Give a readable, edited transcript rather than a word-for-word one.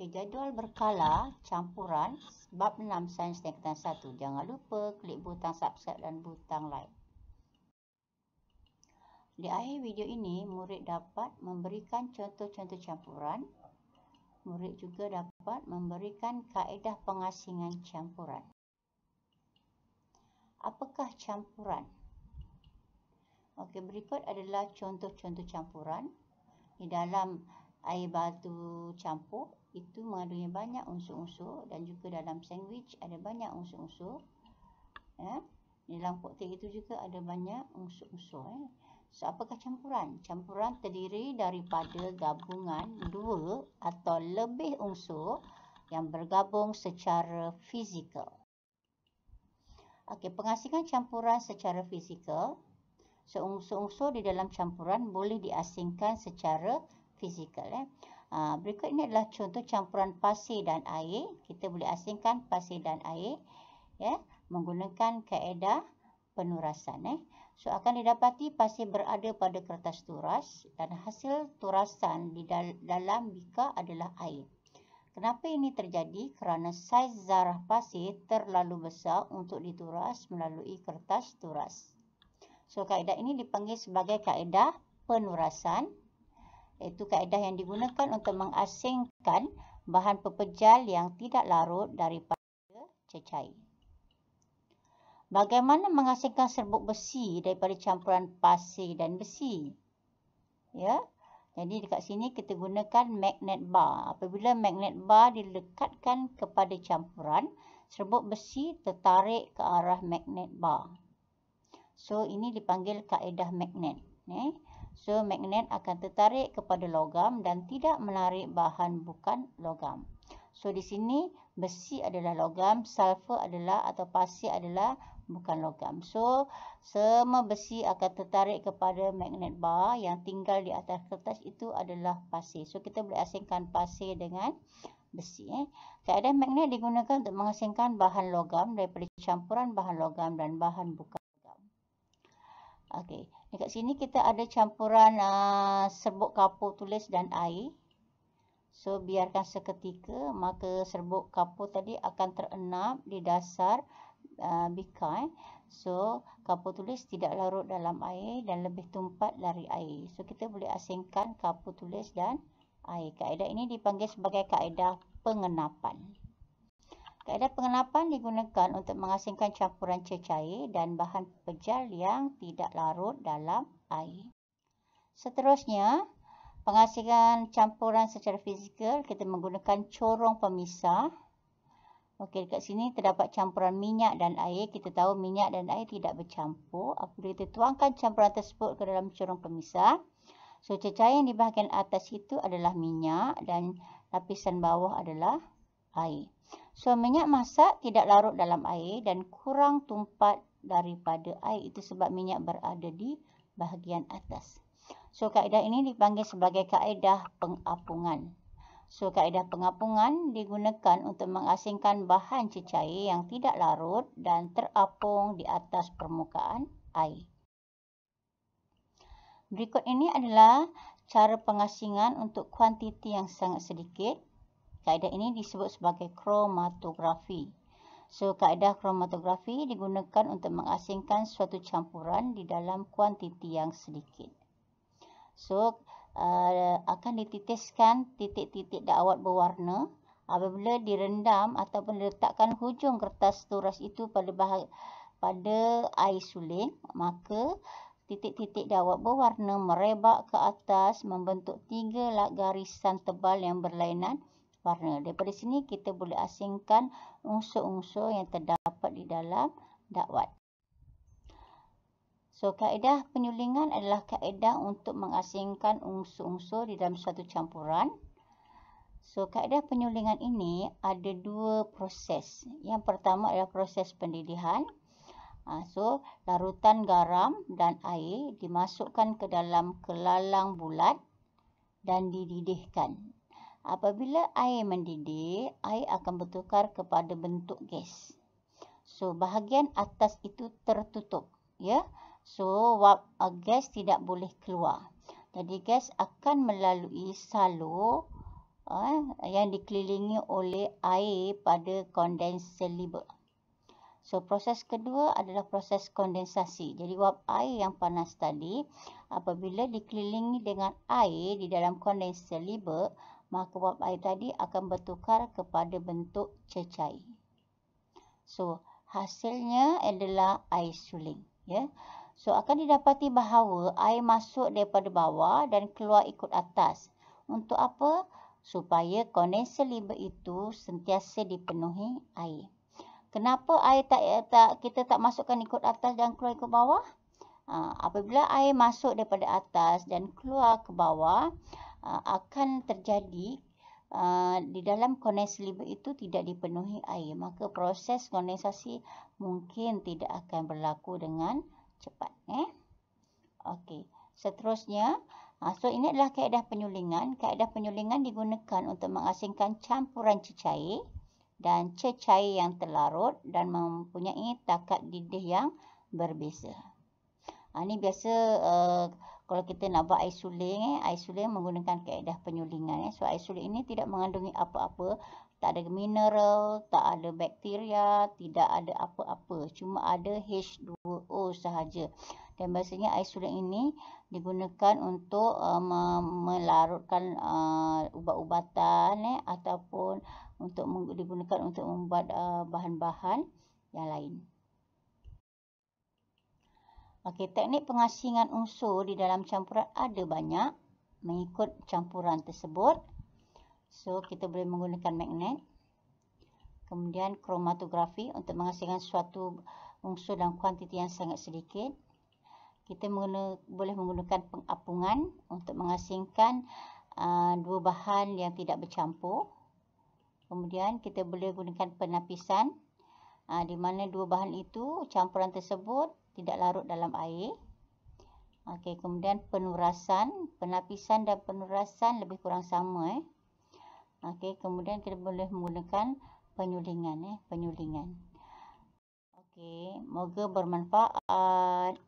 Okey, jadual berkala campuran bab 6 Sains Tingkatan 1. Jangan lupa klik butang subscribe dan butang like. Di akhir video ini, murid dapat memberikan contoh-contoh campuran. Murid juga dapat memberikan kaedah pengasingan campuran. Apakah campuran? Okey, berikut adalah contoh-contoh campuran. Di dalam air batu campur itu mengandungi banyak unsur-unsur, dan juga dalam sandwich ada banyak unsur-unsur. Di dalam koktel itu juga ada banyak unsur-unsur. So, apakah campuran? Campuran terdiri daripada gabungan dua atau lebih unsur yang bergabung secara fizikal. Okey, pengasingan campuran secara fizikal. So, unsur-unsur di dalam campuran boleh diasingkan secara fizikal. Berikut ini adalah contoh campuran pasir dan air. Kita boleh asingkan pasir dan air menggunakan kaedah penurasan. So, akan didapati pasir berada pada kertas turas dan hasil turasan di dalam bika adalah air. Kenapa ini terjadi? Kerana saiz zarah pasir terlalu besar untuk dituras melalui kertas turas. So, kaedah ini dipanggil sebagai kaedah penurasan. Iaitu kaedah yang digunakan untuk mengasingkan bahan pepejal yang tidak larut daripada cecair. Bagaimana mengasingkan serbuk besi daripada campuran pasir dan besi? Jadi dekat sini kita gunakan magnet bar. Apabila magnet bar dilekatkan kepada campuran, serbuk besi tertarik ke arah magnet bar. So, ini dipanggil kaedah magnet. So, magnet akan tertarik kepada logam dan tidak menarik bahan bukan logam. So, di sini besi adalah logam, sulfur adalah atau pasir adalah bukan logam. So, semua besi akan tertarik kepada magnet bar, yang tinggal di atas kertas itu adalah pasir. So, kita boleh asingkan pasir dengan besi. Kaedah magnet digunakan untuk mengasingkan bahan logam daripada campuran bahan logam dan bahan bukan logam. Okey, dekat sini kita ada campuran serbuk kapur tulis dan air. So, biarkan seketika, maka serbuk kapur tadi akan terenap di dasar bika. So, kapur tulis tidak larut dalam air dan lebih tumpat dari air. So, kita boleh asingkan kapur tulis dan air. Kaedah ini dipanggil sebagai kaedah pengenapan. Kaedah pengenapan digunakan untuk mengasingkan campuran cecair dan bahan pepejal yang tidak larut dalam air. Seterusnya, pengasingan campuran secara fizikal, kita menggunakan corong pemisah. Okey, dekat sini terdapat campuran minyak dan air. Kita tahu minyak dan air tidak bercampur. Apabila kita tuangkan campuran tersebut ke dalam corong pemisah, so cecair yang di bahagian atas itu adalah minyak dan lapisan bawah adalah air. So, minyak masak tidak larut dalam air dan kurang tumpat daripada air. Itu sebab minyak berada di bahagian atas. So, kaedah ini dipanggil sebagai kaedah pengapungan. So, kaedah pengapungan digunakan untuk mengasingkan bahan cecair yang tidak larut dan terapung di atas permukaan air. Berikut ini adalah cara pengasingan untuk kuantiti yang sangat sedikit. Kaedah ini disebut sebagai kromatografi. So, kaedah kromatografi digunakan untuk mengasingkan suatu campuran di dalam kuantiti yang sedikit. So, akan dititiskan titik-titik dakwat berwarna. Apabila direndam ataupun diletakkan hujung kertas turas itu pada air suling, maka titik-titik dakwat berwarna merebak ke atas membentuk 3 garisan tebal yang berlainan warna. Daripada sini kita boleh asingkan unsur-unsur yang terdapat di dalam dakwat. So, kaedah penyulingan adalah kaedah untuk mengasingkan unsur-unsur di dalam suatu campuran. So, kaedah penyulingan ini ada 2 proses. Yang pertama adalah proses pendidihan. So, larutan garam dan air dimasukkan ke dalam kelalang bulat dan dididihkan. Apabila air mendidih, air akan bertukar kepada bentuk gas. So, bahagian atas itu tertutup. So, gas tidak boleh keluar. Jadi, gas akan melalui salur yang dikelilingi oleh air pada kondenser. So, proses kedua adalah proses kondensasi. Jadi, wap air yang panas tadi, apabila dikelilingi dengan air di dalam kondenser, maka wap air tadi akan bertukar kepada bentuk cecair. So, hasilnya adalah air suling. Ya. So, akan didapati bahawa air masuk daripada bawah dan keluar ikut atas. Untuk apa? Supaya kondenser itu sentiasa dipenuhi air. Kenapa air kita tak masukkan ikut atas dan keluar ikut bawah? Apabila air masuk daripada atas dan keluar ke bawah, akan terjadi di dalam kondenser itu tidak dipenuhi air. Maka proses kondensasi mungkin tidak akan berlaku dengan cepat. Okey. Seterusnya, so ini adalah kaedah penyulingan. Kaedah penyulingan digunakan untuk mengasingkan campuran cecair dan cecair yang terlarut dan mempunyai takat didih yang berbeza. Ini biasa kalau kita nak buat air suling menggunakan kaedah penyulingan. So, air suling ini tidak mengandungi apa-apa. Tak ada mineral, tak ada bakteria, tidak ada apa-apa. Cuma ada H2O sahaja. Dan biasanya air suling ini digunakan untuk melarutkan ubat-ubatan ataupun digunakan untuk membuat bahan-bahan yang lain. Okey, teknik pengasingan unsur di dalam campuran ada banyak mengikut campuran tersebut. So, kita boleh menggunakan magnet. Kemudian kromatografi untuk mengasingkan suatu unsur dalam kuantiti yang sangat sedikit. Kita boleh menggunakan pengapungan untuk mengasingkan dua bahan yang tidak bercampur. Kemudian kita boleh gunakan penapisan di mana dua bahan itu, campuran tersebut tidak larut dalam air. Okey, kemudian penurasan, penapisan dan penurasan lebih kurang sama. Okey, kemudian kita boleh menggunakan penyulingan. Okey, moga bermanfaat.